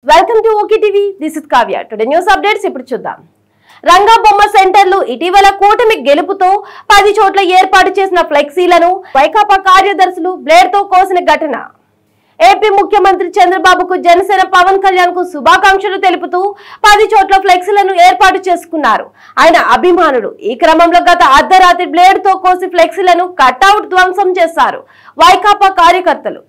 Welcome to okay TV. This is Kavya. Today news updates ఇప్పుడు చూద్దాం. రంగా బొమ్మ సెంటర్లు ఇటీవల కూటమి గెలుపుతో 10 చోట్ల ఏర్పాటు చేసిన ఫ్లెక్సీలను వైకాపా కార్యదర్శులు బ్లేడ్ తో కోసిన ఘటన. ఏపీ ముఖ్యమంత్రి చంద్రబాబుకు జనసేన పవన్ కళ్యాణ్ కు శుభాకాంక్షలు తెలుపుతూ 10 చోట్ల ఫ్లెక్సీలను ఏర్పాటు చేసుకున్నారు ఆయన అభిమానులు. ఈ క్రమంలో గత అర్ధరాత్రి బ్లేడ్ తో కోసి ఫ్లెక్సీలను కట్అవుట్ ధ్వంసం చేశారు వైకాపా కార్యకర్తలు.